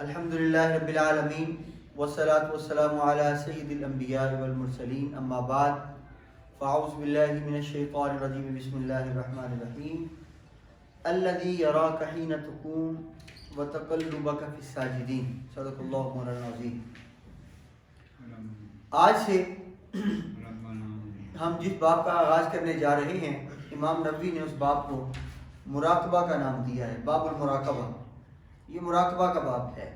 الحمدللہ رب العالمین والصلاة والسلام علی سید الانبیاء والمرسلین اما بعد فاعوذ باللہ من الشیطان الرجیم بسم اللہ الرحمن الرحیم الذی یراک حین تقوم وتقلبک فی الساجدین صدق اللہ مولانا العظیم۔ آج سے ہم جس باب کا آغاز کرنے جا رہے ہیں، امام نووی نے اس باب کو مراقبہ کا نام دیا ہے، باب المراقبہ۔ یہ مراقبہ کا باب ہے۔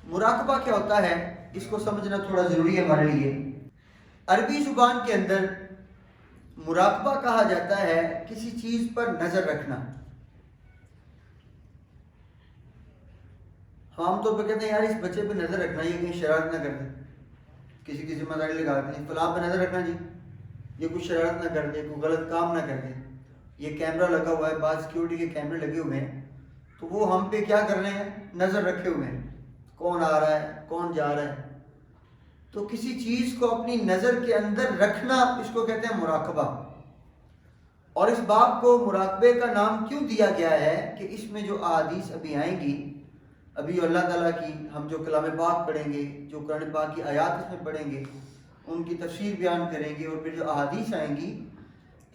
مراقبہ کیا ہوتا ہے اس کو سمجھنا تھوڑا ضروری ہے ہمارے لیے۔ عربی زبان کے اندر مراقبہ کہا جاتا ہے کسی چیز پر نظر رکھنا۔ ہم عام طور پہ کہتے ہیں یار اس بچے پہ نظر رکھنا، یہ کہیں شرارت نہ کر دے، کسی کی ذمہ داری لگا دیں فلاں پہ نظر رکھنا جی، یہ کوئی شرارت نہ کر دے، کوئی غلط کام نہ کر دے۔ یہ کیمرہ لگا ہوا ہے، بعض سیکیورٹی کے کیمرے لگے ہوئے ہیں، تو وہ ہم پہ کیا کر رہے ہیں؟ نظر رکھے ہوئے ہیں، کون آ رہا ہے کون جا رہا ہے۔ تو کسی چیز کو اپنی نظر کے اندر رکھنا، اس کو کہتے ہیں مراقبہ۔ اور اس باب کو مراقبے کا نام کیوں دیا گیا ہے کہ اس میں جو احادیث ابھی آئیں گی، ابھی اللہ تعالیٰ کی ہم جو کلام پاک پڑھیں گے، جو قرآن پاک کی آیات اس میں پڑھیں گے، ان کی تفسیر بیان کریں گے، اور پھر جو احادیث آئیں گی،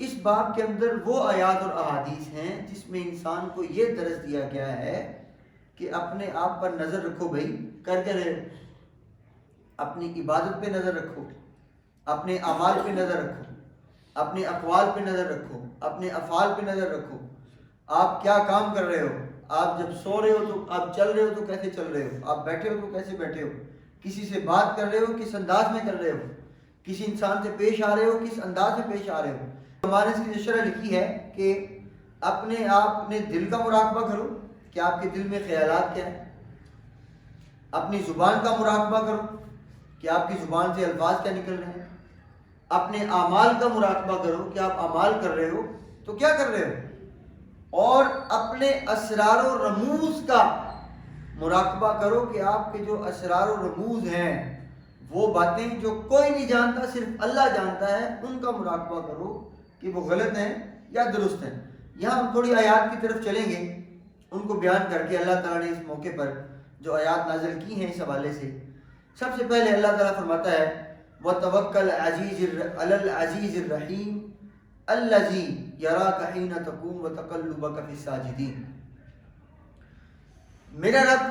اس باب کے اندر وہ آیات اور احادیث ہیں جس میں انسان کو یہ درس دیا گیا ہے کہ اپنے آپ پر نظر رکھو بھائی، کر کے رہے، اپنی عبادت پہ نظر رکھو، اپنے اعمال پہ نظر رکھو، اپنے اقوال پہ نظر رکھو، اپنے افعال پہ نظر رکھو۔ آپ کیا کام کر رہے ہو؟ آپ جب سو رہے ہو تو آپ چل رہے ہو تو کیسے چل رہے ہو؟ آپ بیٹھے ہو تو کیسے بیٹھے ہو؟ کسی سے بات کر رہے ہو کس انداز میں کر رہے ہو؟ کسی انسان سے پیش آ رہے ہو کس انداز میں پیش آ رہے ہو؟ ہمارے اس کی شرح لکھی ہے کہ اپنے آپ اپنے دل کا مراقبہ کرو کہ آپ کے دل میں خیالات کیا ہیں، اپنی زبان کا مراقبہ کرو کہ آپ کی زبان سے الفاظ کیا نکل رہے ہیں، اپنے اعمال کا مراقبہ کرو کہ آپ اعمال کر رہے ہو تو کیا کر رہے ہو، اور اپنے اسرار و رموز کا مراقبہ کرو کہ آپ کے جو اسرار و رموز ہیں، وہ باتیں جو کوئی نہیں جانتا صرف اللہ جانتا ہے، ان کا مراقبہ کرو کہ وہ غلط ہیں یا درست ہیں۔ یہاں ہم تھوڑی آیات کی طرف چلیں گے، ان کو بیان کر کے اللہ تعالیٰ نے اس موقع پر جو آیات نازل کی ہیں اس حوالے سے۔ سب سے پہلے اللہ تعالیٰ فرماتا ہے وَتَوَكَّلْ عَلَى الْعَزِيزِ الرَّحِيمِ الَّذِي يَرَاكَ حِينَ تَقُومُ وَتَقَلُّبَكَ فِي السَّاجِدِينَ۔ میرا رب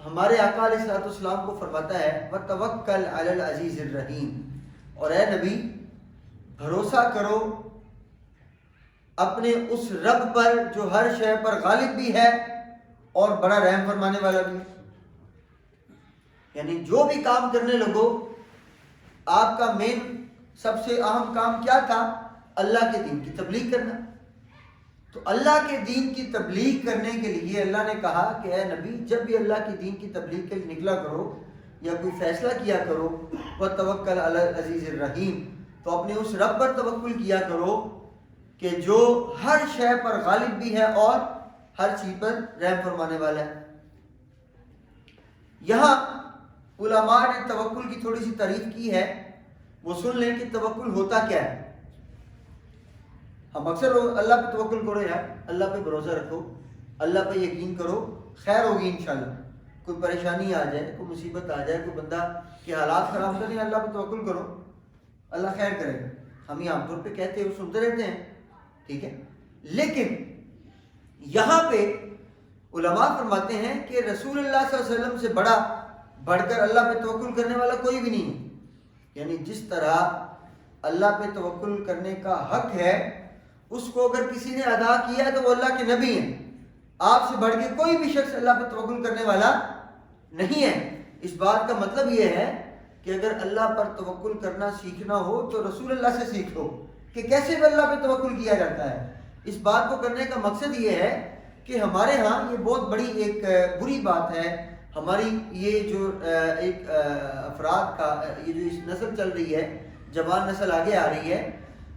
ہمارے آقا علیہ الصلوۃ والسلام کو فرماتا ہے وَتَوَكَّلْ عَلَى الْعَزِيزِ الرَّحِيمِ، اور اے نبی بھروسہ کرو اپنے اس رب پر جو ہر شے پر غالب بھی ہے اور بڑا رحم فرمانے والا بھی ہے۔ یعنی جو بھی کام کرنے لگو، آپ کا مین سب سے اہم کام کیا تھا؟ اللہ کے دین کی تبلیغ کرنا۔ تو اللہ کے دین کی تبلیغ کرنے کے لیے اللہ نے کہا کہ اے نبی جب بھی اللہ کے دین کی تبلیغ کے لیے نکلا کرو یا کوئی فیصلہ کیا کرو، وَتَوَكَّلْ عَلَى الْعَزِيزِ الرَّحِيمِ، تو اپنے اس رب پر توکل کیا کرو کہ جو ہر شے پر غالب بھی ہے اور ہر چیز پر رحم فرمانے والا ہے۔ یہاں علماء نے توکل کی تھوڑی سی تعریف کی ہے، وہ سن لیں کہ توکل ہوتا کیا ہے۔ ہم اکثر اللہ پہ توکل کرو یار، اللہ پہ بھروسہ رکھو، اللہ پہ یقین کرو، خیر ہوگی انشاءاللہ۔ کوئی پریشانی آ جائے، کوئی مصیبت آ جائے، کوئی بندہ کے حالات خراب کریں، اللہ پہ توکل کرو، اللہ خیر کرے گا۔ ہم یہ عام طور پہ کہتے ہیں، سنتے رہتے ہیں، ٹھیک ہے۔ لیکن یہاں پہ علماء فرماتے ہیں کہ رسول اللہ صلی اللہ علیہ وسلم سے بڑھ کر اللہ پہ توکل کرنے والا کوئی بھی نہیں ہے۔ یعنی جس طرح اللہ پہ توکل کرنے کا حق ہے، اس کو اگر کسی نے ادا کیا ہے تو وہ اللہ کے نبی ہیں۔ آپ سے بڑھ کے کوئی بھی شخص اللہ پہ توکل کرنے والا نہیں ہے۔ اس بات کا مطلب یہ ہے کہ اگر اللہ پر توکل کرنا سیکھنا ہو تو رسول اللہ سے سیکھو کہ کیسے اللہ پہ توکل کیا جاتا ہے۔ اس بات کو کرنے کا مقصد یہ ہے کہ ہمارے ہاں یہ بہت بڑی ایک بری بات ہے، ہماری یہ جو ایک افراد کا یہ جو اس نسل چل رہی ہے، جوان نسل آگے آ رہی ہے،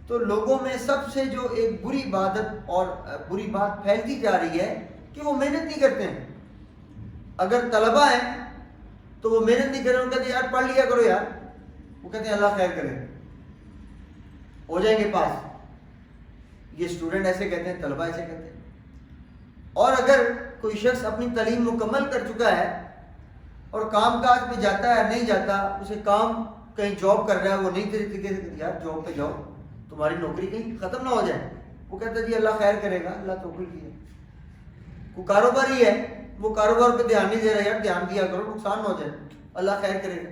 تو لوگوں میں سب سے جو ایک بری عادت اور بری بات پھیلتی جا رہی ہے کہ وہ محنت نہیں کرتے ہیں۔ اگر طلبہ ہیں تو وہ محنت نہیں کریں، وہ کہتے ہیں یار پڑھ لیا کرو یار، وہ کہتے ہیں اللہ خیر کرے ہو جائیں گے پاس۔ یہ اسٹوڈنٹ ایسے کہتے ہیں، طلبہ ایسے کہتے ہیں۔ اور اگر کوئی شخص اپنی تعلیم مکمل کر چکا ہے اور کام کاج پہ جاتا ہے نہیں جاتا, اسے کام کہیں جاب کر رہا ہے, وہ نہیں طریقے سے یار جاب پہ جاؤ تمہاری نوکری کہیں ختم نہ ہو جائے, وہ کہتا ہے جی اللہ خیر کرے گا, اللہ توکل کیا. کوئی کاروباری ہے وہ کاروبار پہ دھیان نہیں دے رہا, یار دھیان دیا کرو نقصان نہ ہو جائے, اللہ خیر کرے گا.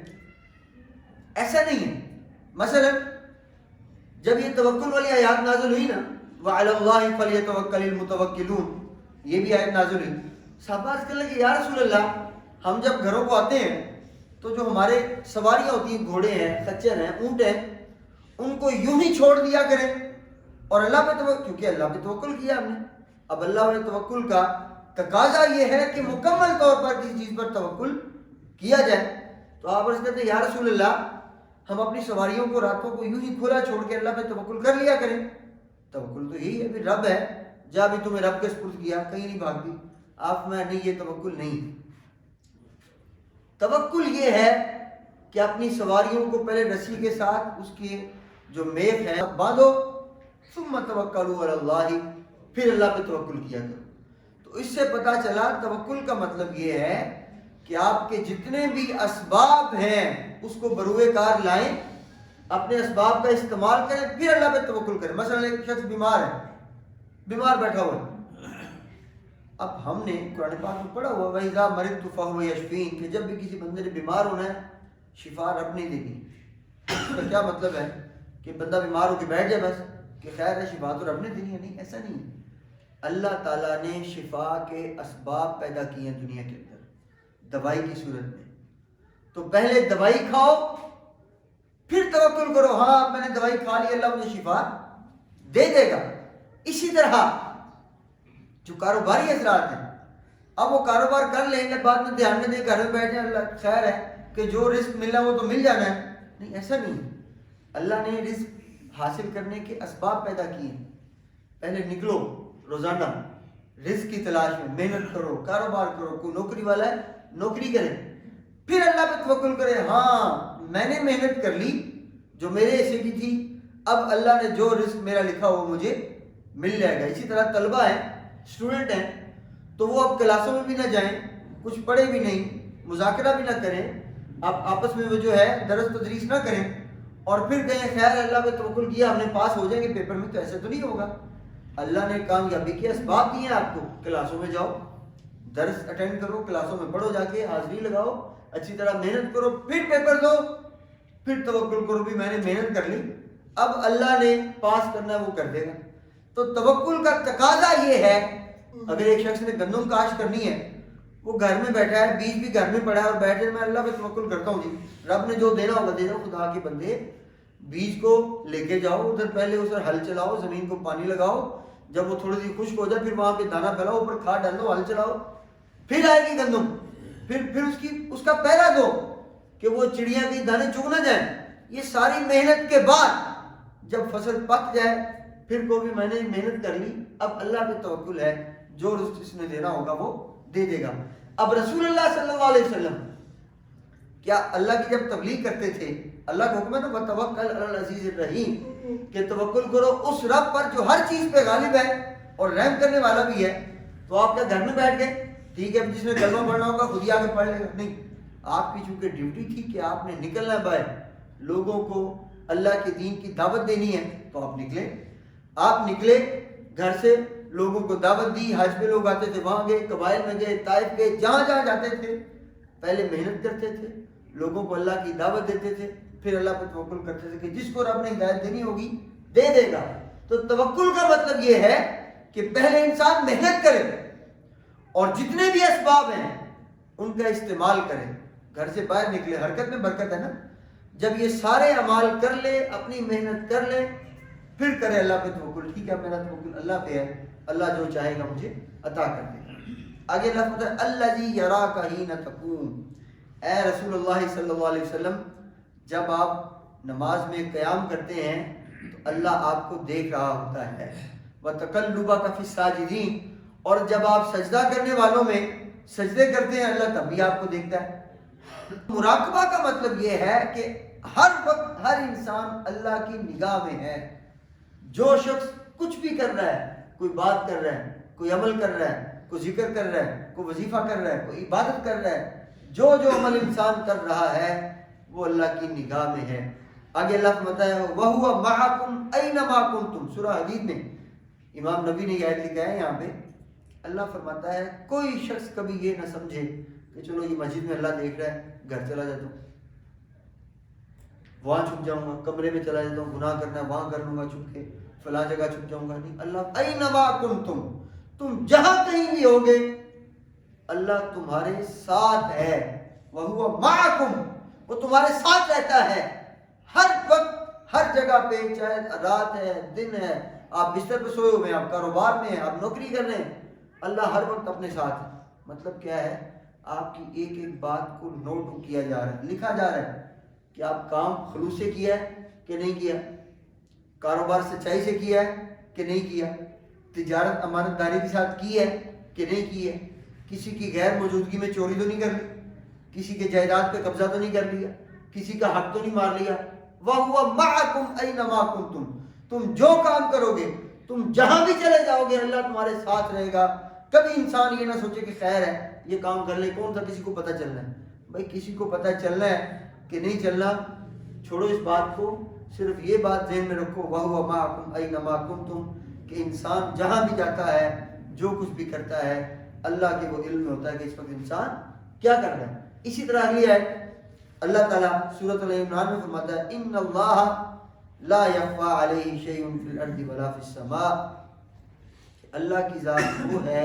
ایسا نہیں ہے. مثلا جب یہ توکل والی آیات نازل ہوئی نا, وعلی اللہ فلیتوکل المتوکلون, یہ بھی آیت نازل ہوئی, صحابہ عرض کرنے لگے یا رسول اللہ ہم جب گھروں کو آتے ہیں تو جو ہمارے سواریاں ہوتی ہیں, گھوڑے ہیں, خچر ہیں, اونٹ ہیں, ان کو یوں ہی چھوڑ دیا کریں اور اللہ پہ توکل, کیونکہ اللہ پہ توکل کیا ہم نے. اب اللہ پہ توکل کا تقاضا یہ ہے کہ مکمل طور پر کسی چیز پر توکل کیا جائے. تو آپ عرض کرتے ہیں یا رسول اللہ ہم اپنی سواریوں کو راتوں کو یوں ہی کھلا چھوڑ کے اللہ پہ توکل کر لیا کریں. توکل تو یہی ہے, پھر رب ہے, جا بھی تمہیں رب کے سپرد کیا, کہیں نہیں بھاگ دی. آپ میں نہیں, یہ توکل نہیں. توکل یہ ہے کہ اپنی سواریوں کو پہلے رسی کے ساتھ اس کے جو میخ ہے باندھو, ثم توکلوا علی اللہ, پھر اللہ پہ توکل کیا کرو. تو اس سے پتہ چلا توکل کا مطلب یہ ہے کہ آپ کے جتنے بھی اسباب ہیں اس کو بروئے کار لائیں, اپنے اسباب کا استعمال کریں, پھر اللہ پہ توکل کریں. مثلا ایک شخص بیمار ہے, بیمار بیٹھا ہوا ہے, اب ہم نے قرآن پاک میں پڑھا ہوا وَإِذَا مَرِضْتُ فَهُوَ يَشْفِينِ کہ جب بھی کسی بندے نے بیمار ہونا ہے شفا رب نہیں دے گی. اس کا کیا مطلب ہے کہ بندہ بیمار ہو کے بیٹھ جائے بس کہ خیر ہے شفا تو رب نے دینی ہے؟ نہیں, ایسا نہیں ہے. اللہ تعالیٰ نے شفا کے اسباب پیدا کیے ہیں دنیا کے اندر دوائی کی صورت میں. تو پہلے دوائی کھاؤ پھر توکل کرو, ہاں میں نے دوائی کھا لی اللہ مجھے شفا دے دے گا. اسی طرح جو کاروباری حضرات ہیں, اب وہ کاروبار کر لیں گے, بعد میں دھیان میں دے گھر میں بیٹھے اللہ خیر ہے کہ جو رزق ملنا وہ تو مل جانا ہے. نہیں, ایسا نہیں. اللہ نے رزق حاصل کرنے کے اسباب پیدا کیے ہیں. پہلے نکلو روزانہ رزق کی تلاش میں, محنت کرو, کاروبار کرو, کوئی نوکری والا ہے نوکری کرے, پھر اللہ پہ توکل کرے, ہاں میں نے محنت کر لی جو میرے حصے کی تھی, اب اللہ نے جو رزق میرا لکھا وہ مجھے مل جائے گا. اسی طرح طلبہ ہیں, اسٹوڈنٹ ہیں, تو وہ اب کلاسوں میں بھی نہ جائیں, کچھ پڑھے بھی نہیں, مذاکرہ بھی نہ کریں, اب آپس میں وہ جو ہے درس تدریس نہ کریں اور پھر کہیں خیر اللہ پہ توکل کیا ہم نے پاس ہو جائیں گے پیپر میں, تو ایسا تو نہیں ہوگا. اللہ نے کامیابی کے اسباب دیے ہیں آپ کو, کلاسوں میں جاؤ, درس اٹینڈ کرو, کلاسوں میں پڑھو, جا کے حاضری لگاؤ, اچھی طرح محنت کرو, پھر پیپر دو, پھر توکل کرو بھی میں نے محنت کر لی, اب اللہ نے پاس کرنا ہے وہ کر دے گا. تو توکل کا تقاضا یہ ہے, اگر ایک شخص نے گندم کاشت کرنی ہے, وہ گھر میں بیٹھا ہے, بیج بھی گھر میں پڑا ہے اور بیٹھے میں اللہ پہ توکل کرتا ہوں جی رب نے جو دینا ہوگا دے دو. خدا کے بندے بیج کو لے کے جاؤ ادھر, پہلے اس پر ہل چلاؤ, زمین کو پانی لگاؤ, جب وہ تھوڑی سی خشک ہو جائے پھر وہاں پہ دانا پھیلاؤ, اوپر کھاد ڈال دو, ہل چلاؤ, پھر آئے گی گندم, پھر اس کا پہرا دو کہ وہ چڑیاں کی دانے چگ نہ جائیں. یہ ساری محنت کے بعد جب فصل پک جائے پھر کو بھی میں نے محنت کر لی, اب اللہ پہ توکل ہے, جو رزق اس نے دینا ہوگا وہ دے دے گا. اب رسول اللہ صلی اللہ علیہ وسلم کیا اللہ کی جب تبلیغ کرتے تھے, اللہ کا حکم ہے نا وتوکل علی العزیز الرحیم کہ توکل کرو اس رب پر جو ہر چیز پہ غالب ہے اور رحم کرنے والا بھی ہے. تو آپ کیا گھر میں بیٹھ گئے, ٹھیک ہے جس نے کلمہ پڑھنا ہوگا خود ہی آ کے پڑھ لے گا؟ نہیں, آپ کی چونکہ ڈیوٹی تھی کہ آپ نے نکلنا باہر, لوگوں کو اللہ کے دین کی دعوت دینی ہے, تو آپ نکلے. آپ نکلے گھر سے, لوگوں کو دعوت دی, حج پہ لوگ آتے تھے وہاں گئے, قبائل میں گئے, طائف گئے, جہاں جہاں جاتے تھے پہلے محنت کرتے تھے, لوگوں کو اللہ کی دعوت دیتے تھے, پھر اللہ پہ توکل کرتے تھے کہ جس کو رب نے ہدایت دینی ہوگی دے دے گا. تو توکل کا مطلب یہ ہے کہ پہلے انسان محنت کرے اور جتنے بھی اسباب ہیں ان کا استعمال کرے, گھر سے باہر نکلے, حرکت میں برکت ہے نا. جب یہ سارے اعمال کر لے, اپنی محنت کر لے, پھر کرے اللہ پہ توکل. ٹھیک ہے میرا توکل اللہ پہ ہے, اللہ جو چاہے گا مجھے عطا کر دے گا. آگے اللہ فرماتا ہے الذی یراک حین تقوم, اے رسول اللہ صلی اللہ علیہ وسلم جب آپ نماز میں قیام کرتے ہیں تو اللہ آپ کو دیکھ رہا ہوتا ہے. وتقلبک فی الساجدین, اور جب آپ سجدہ کرنے والوں میں سجدے کرتے ہیں اللہ تب بھی آپ کو دیکھتا ہے. مراقبہ کا مطلب یہ ہے کہ ہر وقت ہر انسان اللہ کی نگاہ میں ہے. جو شخص کچھ بھی کر رہا ہے, کوئی بات کر رہا ہے, کوئی عمل کر رہا ہے, کوئی ذکر کر رہا ہے، کوئی وظیفہ کر رہا ہے، کوئی عبادت کر رہا ہے، جو عمل انسان کر رہا ہے وہ اللہ کی نگاہ میں ہے۔ آگے اللہ فرماتا ہے وَهُوَ مَعَكُمْ أَيْنَمَا كُنْتُمْ، سورہ حدید میں امام نبی نے یہ آیت لکھا ہے، یہاں پہ اللہ فرماتا ہے کوئی شخص کبھی یہ نہ سمجھے کہ چلو یہ مسجد میں اللہ دیکھ رہا ہے، گھر چلا جاتا ہوں، وہاں چھپ جاؤں گا، کمرے میں چلا جاتا ہوں، گناہ کرنا ہے وہاں کر لوں گا چھپ کے، فلاں جگہ چھپ جاؤں گا۔ نہیں، اللہ اینما کنتم، تم جہاں کہیں بھی ہوگے اللہ تمہارے ساتھ ہے۔ وَهُوَ مَعَكُمْ، وہ تمہارے ساتھ رہتا ہے ہر وقت ہر جگہ پہ، چاہے رات ہے دن ہے، آپ بستر پہ سوئے ہوئے ہیں، آپ کاروبار میں ہیں، آپ نوکری کر رہے ہیں، اللہ ہر وقت اپنے ساتھ ہے۔ مطلب کیا ہے؟ آپ کی ایک ایک بات کو نوٹ کیا جا رہا ہے، لکھا جا رہا ہے کہ آپ کام خلوص سے کیا ہے کہ نہیں کیا، کاروبار سچائی سے کیا ہے کہ نہیں کیا، تجارت امانت داری کے ساتھ کی ہے کہ نہیں کی ہے، کسی کی غیر موجودگی میں چوری تو نہیں کر لی، کسی کے جائیداد پہ قبضہ تو نہیں کر لیا، کسی کا حق تو نہیں مار لیا۔ وَهُوَ مَعَكُمْ أَيْنَمَا كُنْتُمْ، تم جو کام کرو گے، تم جہاں بھی چلے جاؤ گے اللہ تمہارے ساتھ رہے گا۔ کبھی انسان یہ نہ سوچے کہ خیر ہے یہ کام کر لے، کون سا کسی کو پتہ چلنا ہے؟ بھائی کسی کو پتہ چلنا ہے کہ نہیں چلنا، چھوڑو اس بات کو، صرف یہ بات ذہن میں رکھو وَهُوَ مَعَكُمْ أَيْنَمَا كُنْتُمْ، کہ انسان جہاں بھی جاتا ہے جو کچھ بھی کرتا ہے اللہ کے وہ علم میں ہوتا ہے کہ اس وقت انسان کیا کر رہا ہے۔ اسی طرح یہ ہے اللہ تعالیٰ سورۃ العمران میں فرماتا ہے ان اللہ لا یخفی علیہ شیء فی الارض ولا فی السماء، اللہ کی ذات وہ ہے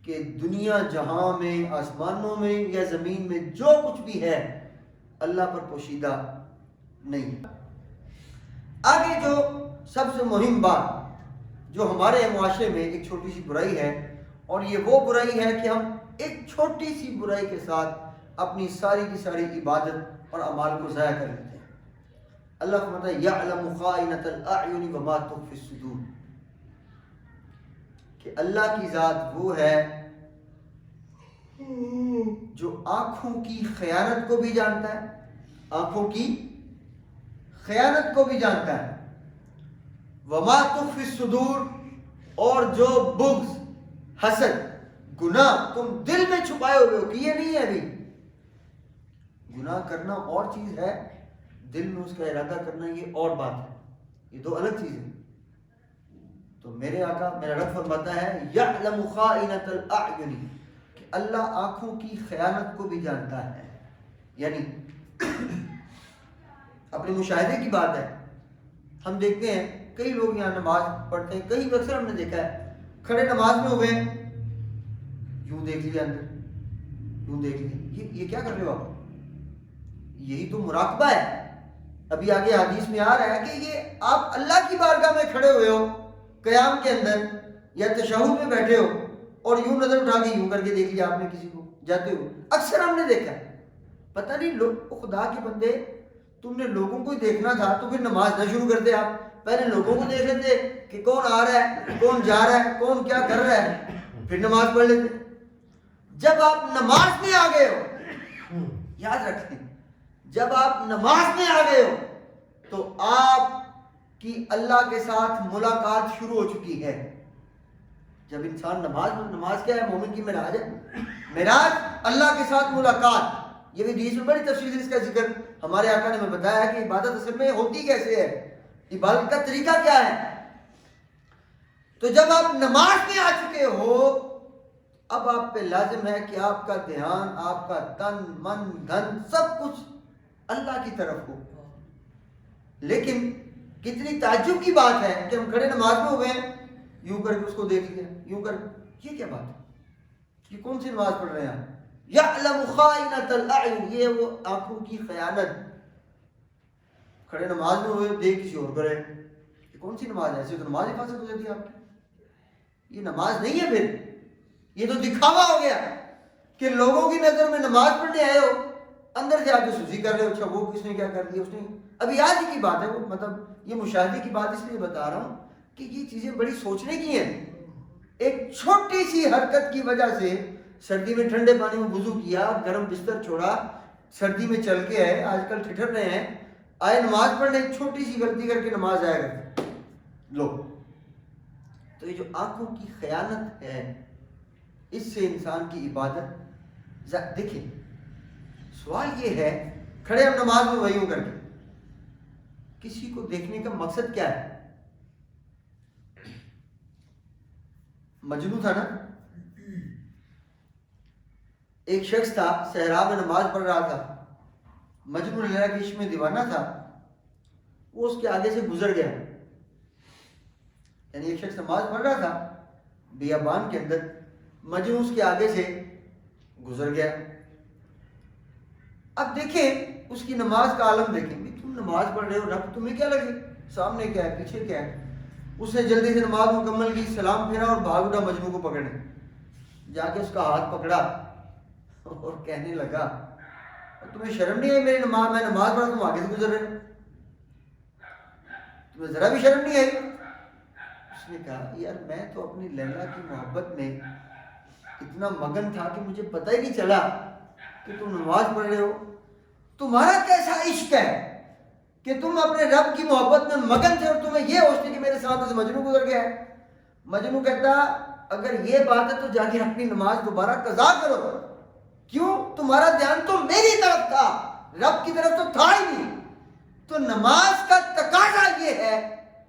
کہ دنیا جہاں میں، آسمانوں میں یا زمین میں جو کچھ بھی ہے اللہ پر پوشیدہ نہیں۔ آگے جو سب سے مہم بات جو ہمارے معاشرے میں ایک چھوٹی سی برائی ہے، اور یہ وہ برائی ہے کہ ہم ایک چھوٹی سی برائی کے ساتھ اپنی ساری کی ساری عبادت اور اعمال کو ضائع کر لیتے ہیں۔ اللہ فرماتا ہے یعلم خائنۃ الاعین وما تخفی الصدور، کہ اللہ کی ذات وہ ہے جو آنکھوں کی خیانت کو بھی جانتا ہے، آنکھوں کی خیانت کو بھی جانتا ہے، وما تخفی الصدور، اور جو بغض، حسد، گناہ تم دل میں چھپائے ہوئے ہو، کہ یہ نہیں ہے ابھی، گناہ کرنا اور چیز ہے، دل میں اس کا ارادہ کرنا یہ اور بات ہے، یہ دو الگ چیزیں۔ تو میرے آقا میرا رب فرماتا ہے یعلم خائنۃ الاعین، کہ اللہ آنکھوں کی خیانت کو بھی جانتا ہے۔ یعنی اپنے مشاہدے کی بات ہے، ہم دیکھتے ہیں کئی لوگ یہاں نماز پڑھتے ہیں، کئی اکثر ہم نے دیکھا ہے کھڑے نماز میں ہوئے یوں دیکھ لیا اندر، یوں دیکھ لیا، یہ کیا کر رہے ہو آپ؟ یہی تو مراقبہ ہے۔ ابھی آگے حدیث میں آ رہا ہے کہ یہ آپ اللہ کی بارگاہ میں کھڑے ہوئے ہو قیام کے اندر یا تشہد میں بیٹھے ہو اور یوں نظر اٹھا کے یوں کر کے دیکھ لیا آپ نے کسی کو جاتے ہو، اکثر ہم نے دیکھا ہے۔ پتہ نہیں لوگ، خدا کے بندے تم نے لوگوں کو ہی دیکھنا تھا تو پھر نماز نہ شروع کرتے، آپ پہلے لوگوں کو دیکھ لیتے کہ کون آ رہا ہے، کون جا رہا ہے، کون کیا کر رہا ہے، پھر نماز پڑھ لیتے۔ جب آپ نماز میں آ گئے ہو، یاد رکھیں جب آپ نماز میں آ گئے ہو تو آپ کی اللہ کے ساتھ ملاقات شروع ہو چکی ہے۔ جب انسان نماز کیا ہے؟ مومن کی معراج ہے، معراج اللہ کے ساتھ ملاقات۔ یہ بھی حدیث میں بڑی تفصیل سے اس کا ذکر ہمارے آقا نے ہمیں بتایا کہ عبادت اصل میں ہوتی کیسے ہے، عبادت کا طریقہ کیا ہے۔ تو جب آپ نماز میں آ چکے ہو اب آپ پہ لازم ہے کہ آپ کا دھیان، آپ کا تن من دھن سب کچھ اللہ کی طرف ہو۔ لیکن کتنی تعجب کی بات ہے کہ ہم کھڑے نماز میں ہوئے ہیں، یوں کر کے اس کو دیکھ لیا، یوں کر، یہ کیا بات ہے؟ یہ کون سی نماز پڑھ رہے ہیں؟ یعلم خائنۃ الاعین، یہ وہ آنکھوں کی خیانت۔ کھڑے نماز میں ہوئے دیکھ کسی اور کرے، یہ کون سی نماز ہے؟ ایسے تو نماز حفاظت ہو جاتی ہے آپ کی، یہ نماز نہیں ہے، پھر یہ تو دکھاوا ہو گیا کہ لوگوں کی نظر میں نماز پڑھنے آئے ہو، اندر سے آپ جو سوزی کر رہے ہو، اچھا وہ کس نے کیا کر دیا، اس نے ابھی آج ہی کی بات ہے، وہ مطلب یہ مشاہدے کی بات اس لیے بتا رہا ہوں کہ یہ چیزیں بڑی سوچنے کی ہیں۔ ایک چھوٹی سی حرکت کی وجہ سے سردی میں ٹھنڈے پانی میں وضو کیا، گرم بستر چھوڑا، سردی میں چل کے آئے، آج کل ٹھٹر رہے ہیں، آئے نماز پڑھنے، ایک چھوٹی سی غلطی کر کے نماز ضائع کرتے لوگ۔ تو یہ جو آنکھوں کی خیانت ہے اس سے انسان کی عبادت دیکھیں سوال یہ ہے کھڑے ہم نماز میں وہی ہوں کر کے کسی کو دیکھنے کا مقصد کیا ہے؟ مجنون تھا نا، ایک شخص تھا صحرا میں نماز پڑھ رہا تھا، مجنون لیلا کے عشق میں دیوانہ تھا، وہ اس کے آگے سے گزر گیا. یعنی ایک شخص نماز پڑھ رہا تھا بیابان کے اندر، مجنون اس کے آگے سے گزر گیا. اب دیکھیں اس کی نماز کا عالم دیکھیں، تم نماز پڑھ رہے ہو، رب تمہیں کیا لگے سامنے کیا ہے پیچھے کیا ہے. اس نے جلدی سے نماز مکمل کی، سلام پھیرا اور بھاگ اٹھا مجنون کو پکڑنے. جا کے اس کا ہاتھ پکڑا اور کہنے لگا تمہیں شرم نہیں آئی؟ میری نماز میں نماز پڑھا تم آگے سے گزر رہے، تمہیں ذرا بھی شرم نہیں آئی؟ اس نے کہا یار میں تو اپنی لیلا کی محبت میں اتنا مگن تھا کہ مجھے پتہ ہی نہیں چلا کہ تم نماز پڑھ رہے ہو. تمہارا کیسا عشق ہے کہ تم اپنے رب کی محبت میں مگن تھے اور تمہیں یہ ہوش تھی کہ میرے سامنے سے مجنون گزر گیا ہے. مجنون کہتا اگر یہ بات ہے تو جا کے اپنی نماز دوبارہ قضا کرو. کیوں؟ تمہارا دھیان تو میری طرف تھا، رب کی طرف تو تھا ہی نہیں. تو نماز کا تقاضا یہ ہے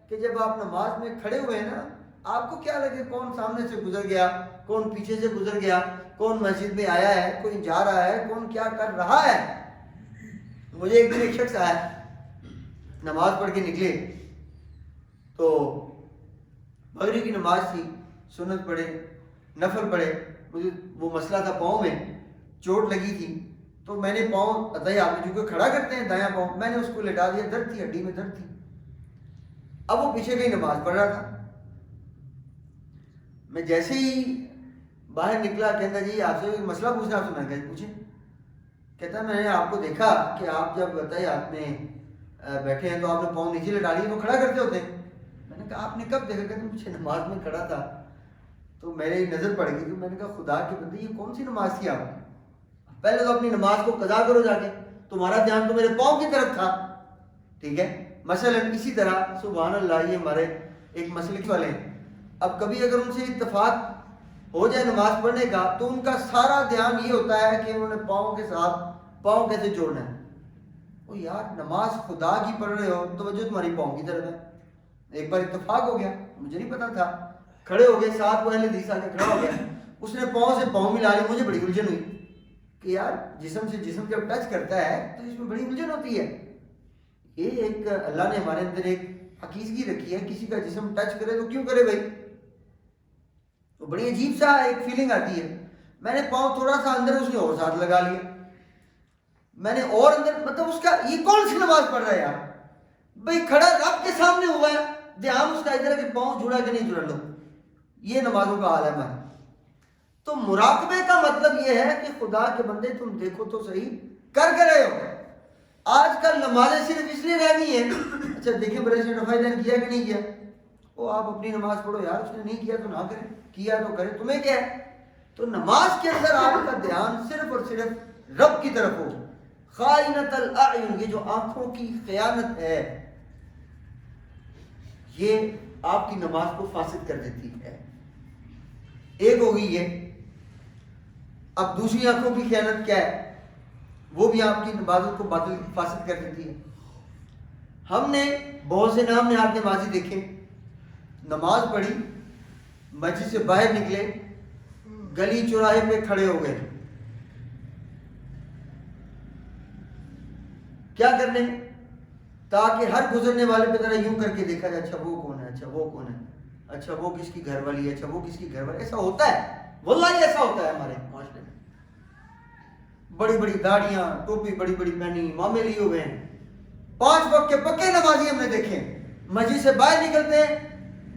کہ جب آپ نماز میں کھڑے ہوئے ہیں نا، آپ کو کیا لگے کون سامنے سے گزر گیا، کون پیچھے سے گزر گیا، کون مسجد میں آیا ہے، کوئی جا رہا ہے، کون کیا کر رہا ہے. مجھے ایک دن ایک شخص آیا، نماز پڑھ کے نکلے تو مغرب کی نماز تھی، سنت پڑھے نفل پڑھے. مجھے وہ مسئلہ تھا پاؤں میں چوٹ لگی تھی، تو میں نے پاؤں عطائی آپ چونکہ کھڑا کرتے ہیں دایاں پاؤں، میں نے اس کو لٹا دیا، درد تھی ہڈی میں درد تھی. اب وہ پیچھے کہیں نماز پڑھ رہا تھا. میں جیسے ہی باہر نکلا کہتا جی آپ سے ایک مسئلہ پوچھنا. آپ سے میں کہا پوچھیں. کہتا میں نے آپ کو دیکھا کہ آپ جب عطائی ہاتھ میں بیٹھے ہیں تو آپ نے پاؤں نیچے لٹا لیے تو کھڑا کرتے ہوتے ہیں. میں نے کہا آپ نے کب دیکھا؟ کہتے مجھے نماز میں کھڑا تھا تو میرے نظر پڑ گئی. تو میں نے کہا خدا کے بندے یہ کون سی نماز تھی؟ آپ پہلے تو اپنی نماز کو قضا کرو جا کے، تمہارا دھیان تو میرے پاؤں کی طرف تھا. ٹھیک ہے. مثلا اسی طرح سبحان اللہ یہ ہمارے ایک مسلک والے ہیں، اب کبھی اگر ان سے اتفاق ہو جائے نماز پڑھنے کا تو ان کا سارا دھیان یہ ہوتا ہے کہ انہوں نے پاؤں کے ساتھ پاؤں کیسے جوڑنا ہے. وہ یار نماز خدا کی پڑھ رہے ہو، توجہ تمہاری پاؤں کی طرف ہے. ایک بار اتفاق ہو گیا، مجھے نہیں پتا تھا، کھڑے ہو گئے، ساتھ وہ اہل حدیث آ کے کھڑا ہو گیا، اس نے پاؤں سے پاؤں ملا لی. مجھے بڑی الجھن ہوئی کہ یار جسم سے جسم جب ٹچ کرتا ہے تو اس میں بڑی الجھن ہوتی ہے. یہ ایک اللہ نے ہمارے اندر ایک حقیقی رکھی ہے، کسی کا جسم ٹچ کرے تو کیوں کرے بھائی؟ تو بڑی عجیب سا ایک فیلنگ آتی ہے. میں نے پاؤں تھوڑا سا اندر، اس نے اور ساتھ لگا لیا. میں نے اور اندر، مطلب اس کا یہ کون سی نماز پڑھ رہا ہے یار؟ بھائی کھڑا رب کے سامنے ہوا ہے، دھیان اس کا ادھر ہے کہ پاؤں جڑا کہ نہیں جڑا. لو یہ نمازوں کا حال ہے ہمارا. تو مراقبے کا مطلب یہ ہے کہ خدا کے بندے تم دیکھو تو صحیح کر کے رہے ہو. آج کل نمازیں صرف اس لیے رہ گئی ہیں، اچھا دیکھیں برش نے رفع دین کیا کہ نہیں کیا، وہ آپ اپنی نماز پڑھو یار، اس نے نہیں کیا تو نہ کرے، کیا تو کرے، تمہیں کیا ہے. تو نماز کے اندر آپ کا دھیان صرف اور صرف رب کی طرف ہو. خائنۃ الاعین، یہ جو آنکھوں کی خیانت ہے یہ آپ کی نماز کو فاسد کر دیتی ہے. ایک ہوگی یہ. اب دوسری آنکھوں کی خیانت کیا ہے؟ وہ بھی آپ کی نمازوں کو باطل فاسد کر دیتی ہے. ہم نے بہت سے نام نہاد نمازی دیکھے، نماز پڑھی، مسجد سے باہر نکلے، گلی چوراہے پہ کھڑے ہو گئے. کیا کرنے؟ تاکہ ہر گزرنے والے پہ ذرا یوں کر کے دیکھا جائے، اچھا وہ کون ہے، اچھا وہ کون ہے، اچھا وہ کس کی گھر والی ہے، اچھا وہ کس کی گھر والی. ایسا ہوتا ہے، واللہ ایسا ہوتا ہے ہمارے معاشرے میں. بڑی بڑی داڑیاں، ٹوپی بڑی بڑی پہنی، مامے لیے ہوئے ہیں، 5 وقت کے پکے نمازی ہم نے دیکھے. مسجد سے باہر نکلتے ہیں،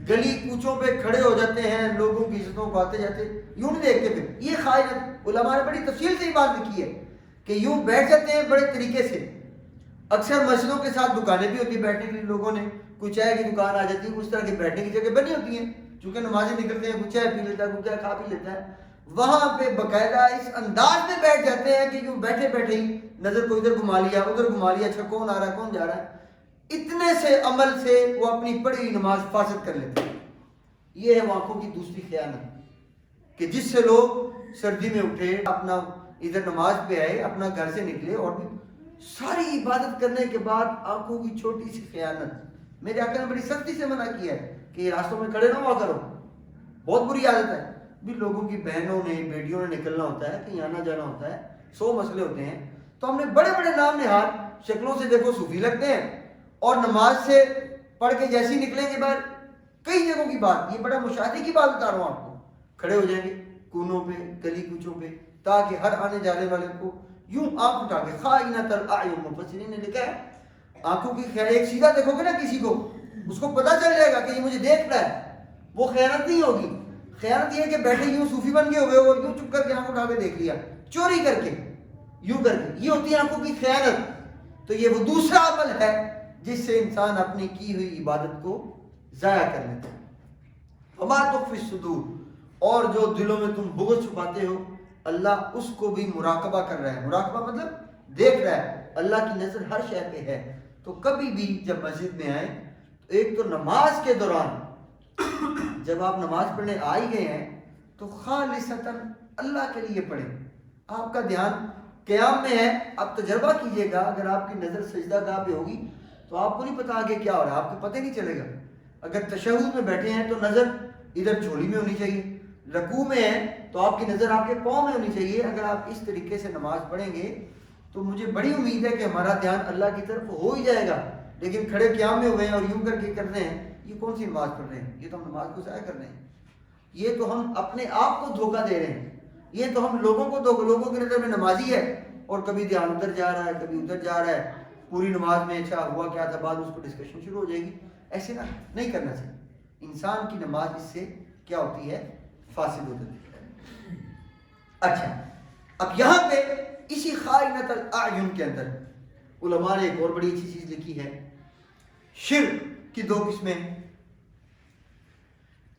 گلی کوچوں پہ کھڑے ہو جاتے ہیں، لوگوں کی عزتوں کو آتے جاتے، یوں نہیں دیکھتے. پھر یہ خائنت علماء نے بڑی تفصیل سے یہ بات لکھی ہے کہ یوں بیٹھ جاتے ہیں بڑے طریقے سے. اکثر مسجدوں کے ساتھ دکانیں بھی ہوتی ہیں بیٹھنے کے لیے، لوگوں نے کوئی چائے کی دکان آ جاتی ہے، اس طرح کی بیٹھنے کی جگہ بنی ہوتی ہیں. چونکہ نمازیں نکلتے ہیں، کوئی چائے پی لیتا ہے، کوئی کیا کھا پی لیتا ہے، وہاں پہ باقاعدہ اس انداز میں بیٹھ جاتے ہیں کہ یوں بیٹھے بیٹھے ہی نظر کو ادھر گھما لیا ادھر گھما لیا، اچھا کون آ رہا ہے کون جا رہا ہے. اتنے سے عمل سے وہ اپنی پڑھی ہوئی نماز فاسد کر لیتے ہیں. یہ ہے آنکھوں کی دوسری خیانت. کہ جس سے لوگ سردی میں اٹھے، اپنا ادھر نماز پہ آئے، اپنا گھر سے نکلے، اور بھی ساری عبادت کرنے کے بعد آنکھوں کی چھوٹی سی خیانت، میرے آقا نے بڑی سختی سے منع کیا ہے کہ یہ راستوں میں کھڑے نہ ہوا کرو، بہت بری عادت ہے بھی۔ لوگوں کی بہنوں نے بیٹیوں نے نکلنا ہوتا ہے، کہیں آنا جانا ہوتا ہے، 100 مسئلے ہوتے ہیں، تو ہم نے بڑے بڑے نام نہاد، شکلوں سے دیکھو صوفی لگتے ہیں، اور نماز سے پڑھ کے جیسے ہی نکلیں گے باہر، کئی جگہوں کی بات، یہ بڑا مشاہدے کی بات بتا رہا ہوں آپ کو، کھڑے ہو جائیں گے کونوں پہ، گلی کوچوں پہ، تاکہ ہر آنے جانے والے کو یوں آنکھ اٹھا کے، خائنۃ الاعین، مفسرین نے لکھا ہے آنکھوں کی خیر، ایک سیدھا دیکھو گے نا کسی کو، اس کو پتہ چل جائے گا کہ یہ مجھے دیکھ رہا ہے، وہ خیانت نہیں ہوگی۔ خیانت یہ ہے کہ بیٹھے یوں صوفی بن کے ہوئے اور یوں چپ کر کے آنکھ اٹھا کے دیکھ لیا، چوری کر کے، یوں کر کے، یہ ہوتی ہے آنکھوں کی خیانت۔ تو یہ وہ دوسرا عمل ہے جس سے انسان اپنی کی ہوئی عبادت کو ضائع کر لیتا ہے۔ وما تخفی الصدور، اور جو دلوں میں تم بغض چھپاتے ہو، اللہ اس کو بھی مراقبہ کر رہا ہے۔ مراقبہ مطلب دیکھ رہا ہے، اللہ کی نظر ہر شے پہ ہے۔ تو کبھی بھی جب مسجد میں آئیں تو ایک تو نماز کے دوران جب آپ نماز پڑھنے آ ہی گئے ہیں تو خالصتاً اللہ کے لیے پڑھیں، آپ کا دھیان قیام میں ہے۔ آپ تجربہ کیجئے گا، اگر آپ کی نظر سجدہ گاہ پہ ہوگی تو آپ کو نہیں پتا آگے کیا ہو رہا ہے، آپ کو پتہ ہی نہیں چلے گا۔ اگر تشہد میں بیٹھے ہیں تو نظر ادھر جھولی میں ہونی چاہیے، رکوع میں ہیں تو آپ کی نظر آپ کے پاؤں میں ہونی چاہیے۔ اگر آپ اس طریقے سے نماز پڑھیں گے تو مجھے بڑی امید ہے کہ ہمارا دھیان اللہ کی طرف ہو ہی جائے گا۔ لیکن کھڑے قیام میں ہوئے ہیں اور یوں کر کے کرتے ہیں، یہ کون سی نماز پڑھ رہے ہیں؟ یہ تو ہم نماز کو ضائع کر رہے ہیں، یہ تو ہم اپنے آپ کو دھوکہ دے رہے ہیں، یہ تو ہم لوگوں کو لوگوں کی نظر میں نمازی ہے اور کبھی دھیان ادھر جا رہا ہے، کبھی ادھر جا رہا ہے، پوری نماز میں اچھا ہوا کیا تھا، بعد اس کو ڈسکشن شروع ہو جائے گی۔ ایسے نہ نہیں کرنا چاہیے، انسان کی نماز اس سے کیا ہوتی ہے؟ فاسد ہو جاتی ہے۔ اچھا، اب یہاں پہ اسی خائنۃ الاعین کے اندر علماء نے ایک اور بڑی اچھی چیز لکھی ہے۔ شرک کی دو قسمیں،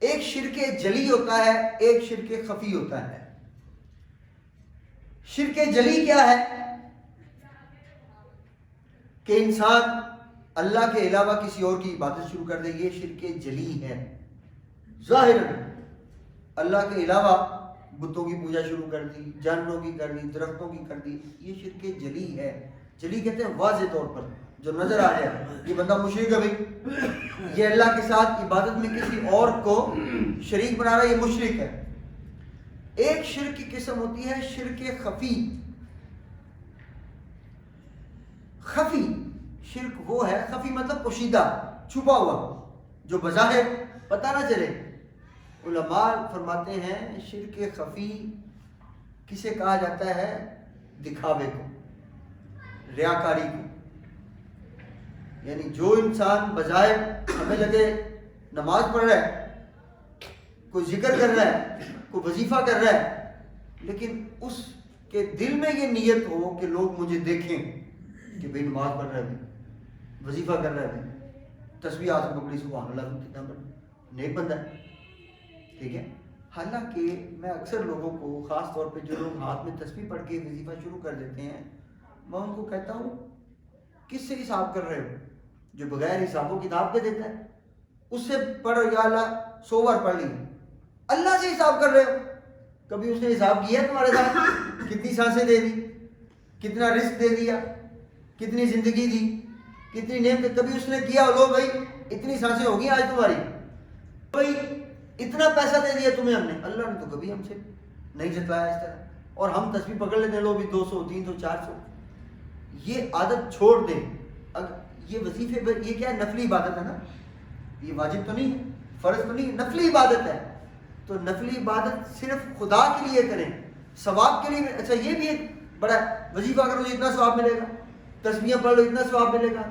ایک شرک جلی ہوتا ہے، ایک شرک خفی ہوتا ہے۔ شرک جلی کیا ہے؟ کہ انسان اللہ کے علاوہ کسی اور کی عبادت شروع کر دے، یہ شرک جلی ہے۔ ظاہر اللہ کے علاوہ بتوں کی پوجا شروع کر دی، جانوروں کی کر دی، درختوں کی کر دی، یہ شرک جلی ہے۔ جلی کہتے ہیں واضح طور پر جو نظر آ جائے، یہ بندہ مشرک ہے بھائی، یہ اللہ کے ساتھ عبادت میں کسی اور کو شریک بنا رہا ہے، یہ مشرک ہے۔ ایک شرک کی قسم ہوتی ہے شرک خفی۔ خفی شرک وہ ہے، خفی مطلب پوشیدہ، چھپا ہوا، جو بظاہر پتہ نہ چلے۔ علماء فرماتے ہیں شرک خفی کسے کہا جاتا ہے؟ دکھاوے کو، ریاکاری کو۔ یعنی جو انسان بظاہر ہمیں لگے نماز پڑھ رہا ہے، کوئی ذکر کر رہا ہے، کوئی وظیفہ کر رہا ہے، لیکن اس کے دل میں یہ نیت ہو کہ لوگ مجھے دیکھیں کہ بھئی نماز پڑھ رہا ہے، وظیفہ کر رہا ہے، تسبیح ہاتھ میں پکڑی، سبحان اللہ، کتنا بڑا نیک بندہ ہے، ٹھیک ہے۔ حالانکہ میں اکثر لوگوں کو، خاص طور پہ جو لوگ ہاتھ میں تسبیح پڑھ کے وظیفہ شروع کر دیتے ہیں، میں ان کو کہتا ہوں کس سے حساب کر رہے ہو؟ جو بغیر حساب و کتاب کے دیتا ہے اس سے پڑھ، یا اللہ 100 بار پڑھ لی، اللہ سے حساب کر رہے ہو؟ کبھی اس نے حساب کیا ہے تمہارے ساتھ؟ کتنی سانسیں دے دی، کتنا رزق دے دیا، کتنی زندگی دی، کتنی نعمت، کبھی اس نے کیا لو بھائی اتنی سانسیں ہوگی آج تمہاری، بھائی اتنا پیسہ دے دیا تمہیں ہم نے؟ اللہ نے تو کبھی ہم سے نہیں جتلایا اس طرح، اور ہم تسبیح پکڑ لیتے ہیں، لو بھی 200 300 400۔ یہ عادت چھوڑ دیں۔ یہ وظیفے پر، یہ کیا ہے؟ نفلی عبادت ہے نا، یہ واجب تو نہیں ہے، فرض تو نہیں، نفلی عبادت ہے۔ تو نفلی عبادت صرف خدا کے لیے کریں، ثواب کے لیے۔ اچھا یہ بھی ایک بڑا، وظیفہ کرو تو اتنا ثواب ملے گا، تسبیح پڑھ لو اتنا ثواب ملے گا،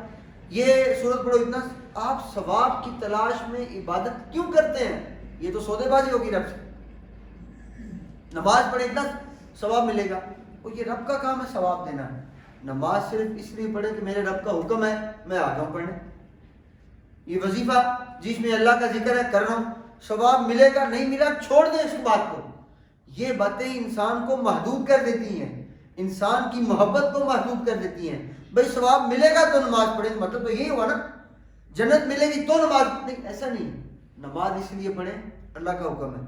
یہ سورت پڑھو اتنا۔ آپ ثواب کی تلاش میں عبادت کیوں کرتے ہیں؟ یہ تو سودے بازی ہوگی رب سے۔ نماز پڑھے اتنا ثواب ملے گا، وہ یہ رب کا کام ہے ثواب دینا۔ نماز صرف اس لیے پڑھے کہ میرے رب کا حکم ہے، میں آ جاؤں پڑھنے۔ یہ وظیفہ جس میں اللہ کا ذکر ہے کر رہا ہوں، ثواب ملے گا نہیں ملا چھوڑ دیں اس بات کو۔ یہ باتیں انسان کو محدود کر دیتی ہیں، انسان کی محبت کو محدود کر دیتی ہیں۔ بھائی ثواب ملے گا تو نماز پڑھیں، مطلب تو یہی ہوا نا، جنت ملے گی تو نماز؟ نہیں، ایسا نہیں۔ نماز اس لیے پڑھیں، اللہ کا حکم ہے،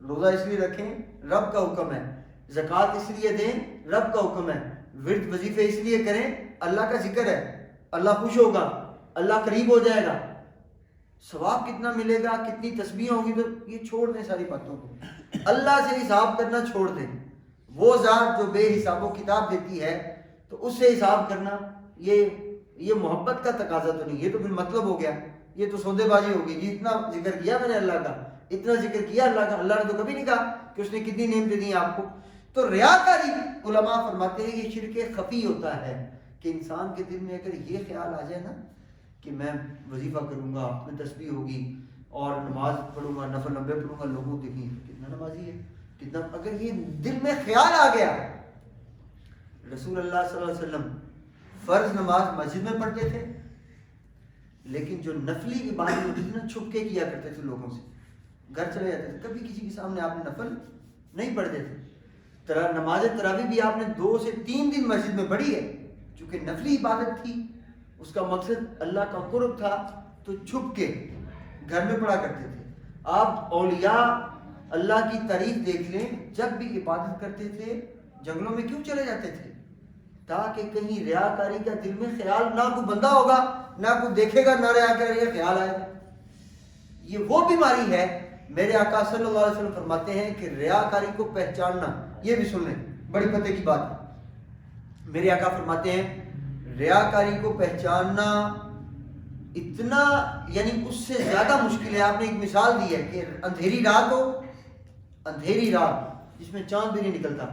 روزہ اس لیے رکھیں رب کا حکم ہے, زکوٰۃ اس لیے دیں رب کا حکم ہے, ورد وظیفے اس لیے کریں اللہ کا ذکر ہے, اللہ خوش ہوگا, اللہ قریب ہو جائے گا, ثواب کتنا ملے گا, کتنی تسبیح ہوگی, تو یہ چھوڑ دیں ساری باتوں کو, اللہ سے حساب کرنا چھوڑ دیں. وہ ذات جو بے حساب و کتاب دیتی ہے تو اس سے حساب کرنا یہ محبت کا تقاضا تو نہیں, یہ تو پھر مطلب ہو گیا, یہ تو سودے بازی ہوگی. جی اتنا ذکر کیا میں نے اللہ کا, اتنا ذکر کیا اللہ کا, اللہ نے تو کبھی نہیں کہا کہ اس نے کتنی نعمتیں دی آپ کو. تو ریاکاری علماء فرماتے ہیں یہ شرک خفی ہوتا ہے کہ انسان کے دل میں اگر یہ خیال آ جائے نا کہ میں وظیفہ کروں گا, میں تسبیح ہوگی اور نماز پڑھوں گا, نفل 90 پڑھوں گا, لوگوں دیکھیں کتنا نمازی ہے کتنا, اگر یہ دل میں خیال آ گیا. رسول اللہ صلی اللہ علیہ وسلم فرض نماز مسجد میں پڑھتے تھے, لیکن جو نفلی عبادت ہوتی تھی نا چھپ کے کیا کرتے تھے لوگوں سے, گھر چلے جاتے تھے, کبھی کسی کے سامنے آپ نے نفل نہیں پڑھتے تھے. نماز تراویح بھی آپ نے 2 سے 3 دن مسجد میں پڑھی ہے, چونکہ نفلی عبادت تھی, اس کا مقصد اللہ کا قرب تھا, تو چھپ کے گھر میں پڑھا کرتے تھے. آپ اولیاء اللہ کی تعریف دیکھ لیں, جب بھی عبادت کرتے تھے جنگلوں میں کیوں چلے جاتے تھے, تاکہ کہیں ریاکاری کا دل میں خیال, نہ کوئی بندہ ہوگا نہ کوئی دیکھے گا, نہ ریا کرے گا, خیال آئے گا. یہ وہ بیماری ہے. میرے آقا صلی اللہ علیہ وسلم فرماتے ہیں کہ ریاکاری کو پہچاننا, یہ بھی سن لیں بڑی پتے کی بات, میرے آقا فرماتے ہیں ریاکاری کو پہچاننا اتنا, یعنی اس سے زیادہ مشکل ہے. آپ نے ایک مثال دی ہے کہ اندھیری رات ہو, اندھیری رات جس میں چاند بھی نہیں نکلتا,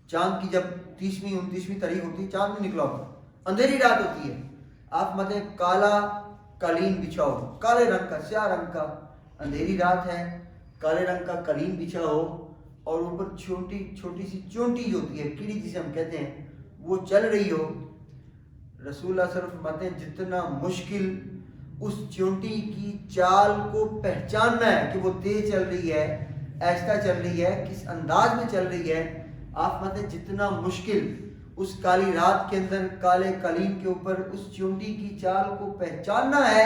چاند کی جب 30ویں 29ویں تاریخ ہوتی ہے چاند نہیں نکلا ہوتا, اندھیری رات ہوتی ہے. آپ مت کالا قالین بچھا ہو, کالے رنگ کا, سیاہ رنگ کا, اندھیری رات ہے, کالے رنگ کا قالین بچھا ہو, اور اوپر چھوٹی سی چونٹی جو ہوتی ہے, کیڑی جسے ہم کہتے ہیں, وہ چل رہی ہو. رسول اللہ صلی اللہ علیہ وسلم فرماتے ہیں جتنا مشکل اس چونٹی کی چال کو پہچاننا ہے کہ وہ تیز چل رہی ہے, ایسا چل رہی ہے, کس انداز میں چل رہی ہے, آپ فرماتے ہیں جتنا مشکل اس کالی رات کے اندر کالے قالین کے اوپر اس چونٹی کی چال کو پہچاننا ہے,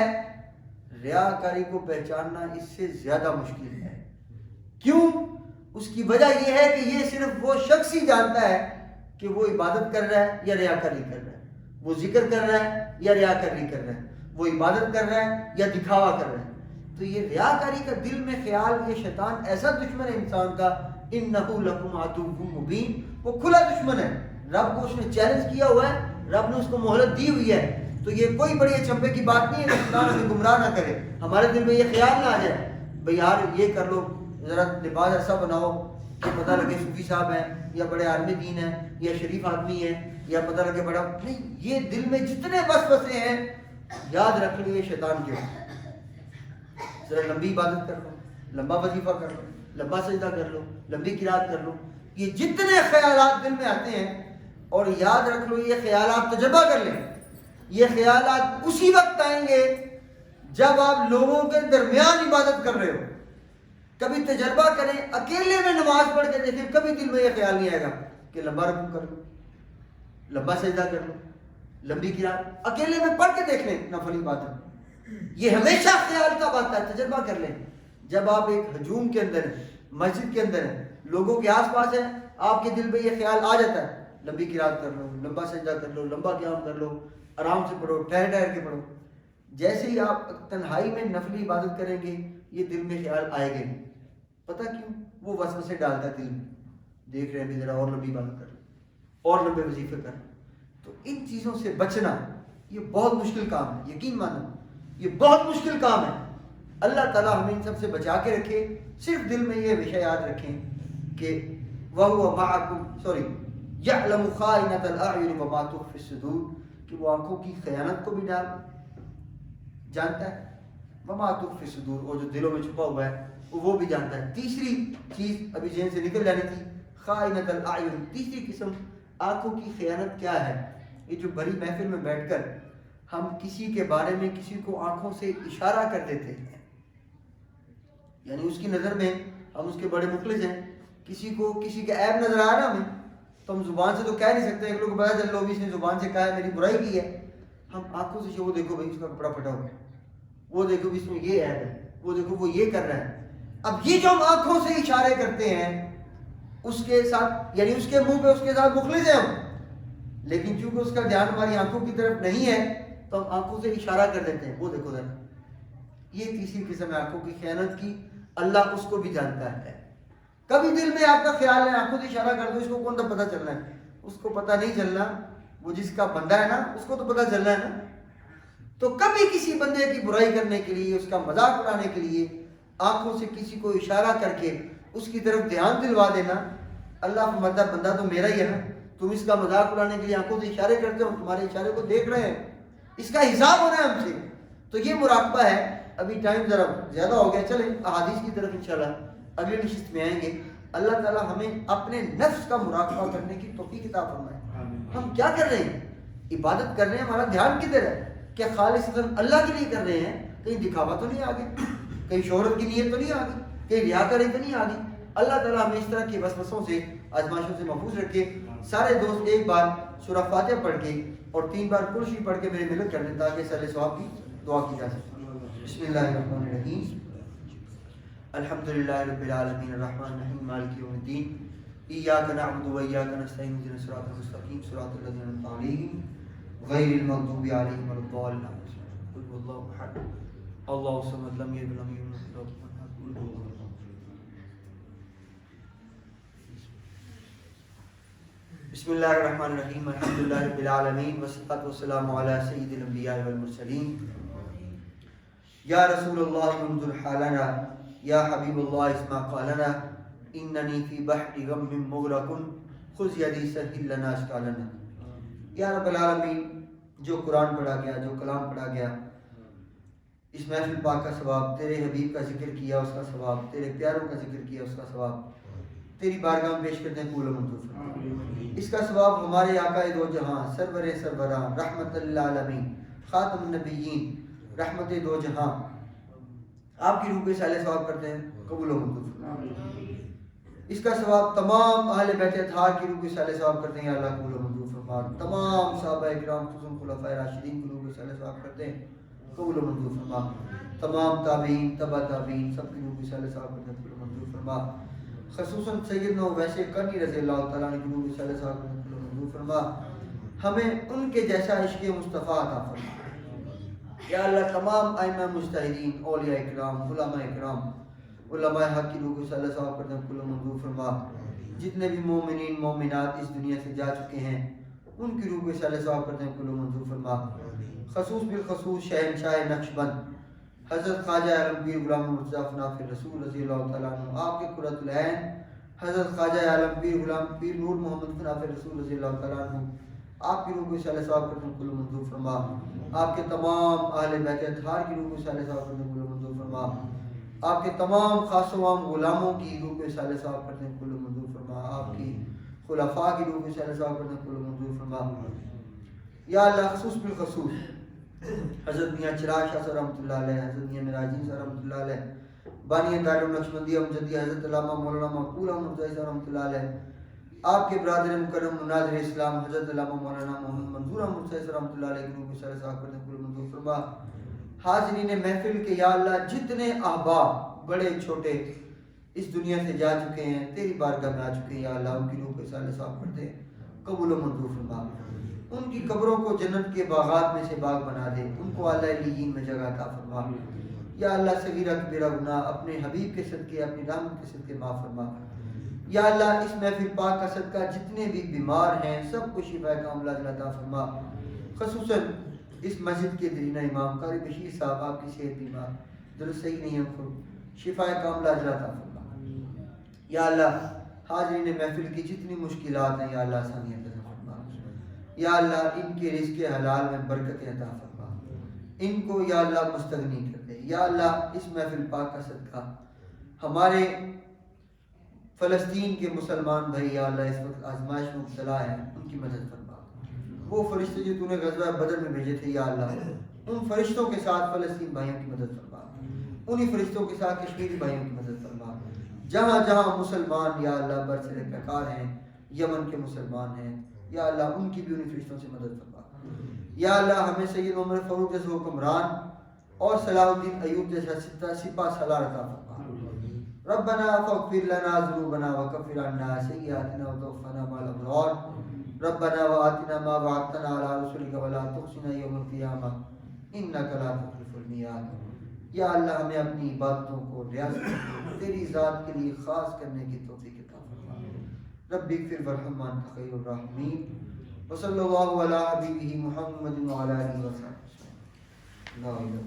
ریاکاری کو پہچاننا اس سے زیادہ مشکل ہے. کیوں؟ اس کی وجہ یہ ہے کہ یہ صرف وہ شخص ہی جانتا ہے کہ وہ عبادت کر رہا ہے یا ریاکاری کر رہا ہے, وہ ذکر کر رہا ہے یا ریاکاری کر رہا ہے, وہ عبادت کر رہا ہے یا دکھاوا کر رہا ہے. تو یہ ریاکاری کا دل میں خیال, یہ شیطان ایسا دشمن ہے انسان کا, انہ لکم عدو مبین, وہ کھلا دشمن ہے. رب کو اس نے چیلنج کیا ہوا ہے, رب نے اس کو مہلت دی ہوئی ہے. تو یہ کوئی بڑی چمپے کی بات نہیں ہے کہ شیطان ہمیں گمراہ نہ کرے, ہمارے دل میں یہ خیال نہ آ جائے بھئی یار یہ کر لو, ذرا لباس ایسا بناؤ کہ پتہ لگے صوفی صاحب ہیں یا بڑے عالم دین ہیں یا شریف آدمی ہیں, یا پتہ لگے بڑا نہیں. یہ دل میں جتنے وسوسے ہیں یاد رکھ لو یہ شیطان کے. ذرا لمبی عبادت کر لو, لمبا وظیفہ کر لو, لمبا سجدہ کر لو, لمبی قرات کر لو, یہ جتنے خیالات دل میں آتے ہیں, اور یاد رکھ لو یہ خیالات تجربہ کر لیں, یہ خیالات اسی وقت آئیں گے جب آپ لوگوں کے درمیان عبادت کر رہے ہو. کبھی تجربہ کریں, اکیلے میں نماز پڑھ کے دیکھیں, کبھی دل میں یہ خیال نہیں آئے گا کہ لمبا رکوع کر لو, لمبا سجدہ کر لو, لمبی قرات اکیلے میں پڑھ کے دیکھ لیں نفل عبادت. یہ ہمیشہ خیال کا بات ہے, تجربہ کر لیں. جب آپ ایک ہجوم کے اندر ہیں, مسجد کے اندر ہیں, لوگوں کے آس پاس ہیں, آپ کے دل میں یہ خیال آ جاتا ہے لمبی قرات کر لو, لمبا سجدہ کر لو, لمبا قیام کر لو, آرام سے پڑھو, ٹھہر ٹھہر کے پڑھو. جیسے ہی آپ تنہائی میں نفلی عبادت کریں گے یہ دل میں خیال آئے گا نہیں. پتہ کیوں؟ وہ وسوسے ڈالتا ہے دل میں, دیکھ رہے ہیں بھی ذرا اور لمبی عبادت کر لو, اور لمبے وظیفے کر لو. تو ان چیزوں سے بچنا یہ بہت مشکل کام ہے, یقین مانو یہ بہت مشکل کام ہے. اللہ تعالیٰ ہمیں ان سب سے بچا کے رکھے. صرف دل میں یہ ہمیشہ یاد رکھیں کہ وَهُوَ مَعَكُمْ يَعْلَمُ خَائِنَةَ الْأَعْيُنِ وَمَا تُخْفِي الصُّدُورُ, کہ وہ آنکھوں کی خیانت کو بھی جانتا ہے, وَمَا تُخْفِي الصُّدُورُ, اور جو دلوں میں چھپا ہوا ہے وہ بھی جانتا ہے. تیسری چیز ابھی ذہن سے نکل جانی تھی, خائنۃ الاعین, تیسری قسم آنکھوں کی خیانت کیا ہے؟ یہ جو بڑی محفل میں بیٹھ کر ہم کسی کے بارے میں کسی کو آنکھوں سے اشارہ کر دیتے ہیں, یعنی اس کی نظر میں ہم اس کے بڑے مخلص ہیں, کسی کو کسی کا عیب نظر آیا نا ہمیں, تو ہم زبان سے تو کہہ نہیں سکتے, ایک لوگ پتا چل لو بھی اس نے زبان سے کہا ہے میری برائی کی ہے, ہم آنکھوں سے وہ دیکھو بھائی اس کا کپڑا پھٹا ہوا ہے, وہ دیکھو بھی اس میں یہ عیب ہے, وہ دیکھو وہ یہ کر رہا ہے. اب یہ جو ہم آنکھوں سے اشارے کرتے ہیں اس کے ساتھ، یعنی اس کے منہ پہ اس کے ساتھ مخلص ہیں ہم، لیکن چونکہ اس کا دھیان ہماری آنکھوں کی طرف نہیں ہے تو ہم آنکھوں سے اشارہ کر دیتے ہیں، وہ دیکھو ذرا، یہ تیسری قسم ہے آنکھوں کی خیانت کی، اللہ اس کو بھی جانتا ہے۔ کبھی دل میں آپ کا خیال ہے آنکھوں سے اشارہ کر دو، اس کو کون سا پتہ چلنا ہے؟ اس کو پتہ نہیں چلنا، وہ جس کا بندہ ہے نا اس کو تو پتہ چلنا ہے نا۔ تو کبھی کسی بندے کی برائی کرنے کے لیے، اس کا مذاق اڑانے کے لیے آنکھوں سے کسی کو اشارہ کر کے اس کی طرف دھیان دلوا دینا، اللہ فرماتا ہے بندہ تو میرا ہی ہے نا، تم اس کا مذاق اڑانے کے لیے آنکھوں سے اشارے کرتے ہو، تمہارے اشارے کو دیکھ رہے ہیں، اس کا حساب ہونا ہے ہم سے۔ تو یہ مراقبہ ہے۔ ابھی ٹائم ذرا زیادہ ہو گیا، چلیں احادیث کی طرف انشاءاللہ اگلی نشست میں آئیں گے۔ اللہ تعالیٰ ہمیں اپنے نفس کا مراقبہ کرنے کی توفیق عطا فرمائے۔ ہم کیا کر رہے ہیں؟ عبادت کر رہے ہیں، ہمارا دھیان کدھر ہے؟ کیا خالصاً اللہ کے لیے کر رہے ہیں؟ کہیں دکھاوا تو نہیں آگے، کہیں شہرت کی نیت تو نہیں آگی، کہیں ریاکاری تو نہیں آگی؟ اللہ تعالیٰ ہمیں اس طرح کے وسوسوں سے، آزمائشوں سے محفوظ رکھے۔ سارے دوست ایک بار سورہ فاتحہ پڑھ کے اور 3 بار قل شریف پڑھ کے میرے مدد کر دیں تاکہ سال ثواب کی دعا کی جا سکے۔ بسم اللہ الرحمن الرحیم، الحمدللہ رب العالمین الرحمن الرحیم مالک یوم الدین، ایاک نعبد و ایاک نستعین اہدنا الصراط المستقیم صراط الذین انعمت علیہم غیر المغضوب علیہم ولا الضالین۔ قل هو اللہ احد اللہ الصمد لم یلد ولم یولد ولم یکن له کفوا احد۔ بسم اللہ الرحمن الرحیم، الحمدللہ رب العالمین والصلاۃ والسلام علی سید الانبیاء والمرسلین، یا رسول اللہ انظر حالنا، یا حبیب اللہ اسمع قالنا، اننی فی بحر غم مغرق خذ یدی سہل لنا اشکالنا۔ یا رب العالمین، جو قرآن پڑھا گیا، جو کلام پڑھا گیا، اس محفل پاک کا ثواب، تیرے حبیب کا ذکر کیا اس کا ثواب، تیرے پیاروں کا ذکر کیا اس کا ثواب تیری بارگاہ میں پیش کرتے ہیں، قبول و منظور فرما۔ اس کا ثواب ہمارے آقا دو جہاں، سرور سربراہ، رحمت للعالمین، خاتم النبیین، رحمت دو جہاں، آپ کی روح کے سالے ثواب کرتے ہیں، قبول و منظور فرما۔ اس کا ثواب تمام اہل بیت اطہار کی روح کے سالے ثواب کرتے ہیں، یا اللہ قبول و منظور فرما۔ تمام صحابہ کرام خصوصاً خلفائے راشدین کی روح کے سالے ثواب کرتے ہیں، قبول و منظور فرما۔ تمام تابعین، تبع تابعین، سب کی روح کے سالے ثواب کرتے ہیں، قبول و منظور فرما۔ خصوصاً سیدنا ویسے کرنی رضی اللہ تعالیٰ عنہ کی روح کے سالے ثواب کرتے ہیں، قبول و منظور فرما۔ ہمیں ان کے جیسا عشق مصطفیٰ عطا فرما۔ یا اللہ تمام ائمہ مجتہدین، اولیاء اکرام، علماء اکرام، علماء حق کی روح کے سالے ثواب کرتے ہیں، قبول و منظور فرما۔ جتنے بھی مومنین مومنات اس دنیا سے جا چکے ہیں ان کی روح کے سالے ثواب کرتے ہیں، قبول و منظور فرما۔ خصوص بالخصوص شہنشاہ نقشبند حضرت خواجہ عالمگیر غلام مرتضیٰ فناف رسول رضی اللہ تعالیٰ عنہ، آپ کے قرۃ العین حضرت خواجہ عالمگیر غلام پیر نور محمد فناف رسول رضی اللہ تعالیٰ عنہ، آپ کی روح کے سالے ثواب کرتے ہیں، قبول و منظور فرما۔ آپ کے تمام اہل بیت اطہار کی روح کے سالے ثواب کرتے ہیں، قبول و منظور فرما۔ آپ کے تمام خاص و عام غلاموں کی روح کے سالے ثواب کرتے ہیں، قبول و منظور فرما۔ آپ کی خلفاء کی روح کے سالے ثواب کرتے ہیں، قبول و منظور فرما۔ یا اللہ خصوص بالخصوص حضرت میاں چراغ شاہ صاحب رحمۃ اللہ علیہ، حضرت میاں میراجین صاحب رحمۃ اللہ علیہ، بانی دار نقشبندیہ مجدیہ حضرت علامہ مولانا مقبول احمد رضا صاحب رحمۃ اللہ علیہ، آپ کے برادر مکرم مناظر اسلام حضرت علامہ مولانا محمد منظور احمد صاحب رحمۃ اللہ علیہ کی روح کے سالے ثواب کرتے ہیں، قبول و منظور فرما۔ حاضرین محفل کے یا اللہ جتنے احباب بڑے چھوٹے اس دنیا سے جا چکے ہیں، تیری بارگاہ میں آ چکے ہیں، یا اللہ ان کی روح کے سالے ثواب کرتے ہیں، قبول و منظور فرما۔ ان کی قبروں کو جنت کے باغات میں سے باغ بنا دے، ان کو اعلیٰ علیین میں جگہ عطا فرما۔ یا اللہ صغیرہ کبیرہ گناہ اپنے حبیب کے صدقے، اپنی رحمت کے صدقے معاف فرما۔ یا اللہ اس محفل پاک کا صدقہ جتنے بھی بیمار ہیں سب کو شفا کاملہ عطا فرما۔ خصوصاً اس مسجد کے درینہ امام قاری بشیر صاحب، آپ کی صحت بیمار، درست صحیح نہیں ہے، ان کو شفا کاملہ عطا فرما۔ یا اللہ حاضرین محفل کی جتنی مشکلات ہیں یا اللہ آسانیاں عطا فرما۔ یا اللہ ان کے رزق حلال میں برکت عطا فرما، ان کو یا اللہ مستغنی کر دے۔ یا اللہ اس محفل پاک کا صدقہ ہمارے فلسطین کے مسلمان بھائی یا اللہ اس وقت آزمائش میں مبتلا ہیں، ان کی مدد فرما۔ وہ فرشتے جو تو نے غزوہ بدر میں بھیجے تھے یا اللہ ان فرشتوں کے ساتھ فلسطین بھائیوں کی مدد فرما، انہی فرشتوں کے ساتھ کشمیری بھائیوں کی مدد فرما۔ جہاں جہاں مسلمان یا اللہ برسر پیکار ہیں، یمن کے مسلمان ہیں یا اللہ ان کی بھی انہی فرشتوں سے مدد فرما۔ یا اللہ ہمیں سید عمر فاروق جیسے حکمران اور صلاح الدین ایوب جیسا سپہ سالار عطا فرما۔ ربنا فاغفر لنا ذنوبنا وكفر عنا سيئاتنا وتوفنا مع الأبرار ربنا وآتنا ما وعدتنا على رسلك ولا تخزنا يوم القيامة إنك لا تخلف الميعاد. یا اللہ ہمیں اپنی عبادتوں کو ریاستوں کو تیری ذات کے لیے خاص کرنے کی توفیق عطا فرما. رب اغفر وارحم وانت خیر الراحمین. وصلی اللہ علی حبیبہ محمد وعلی آلہ وصحبہ.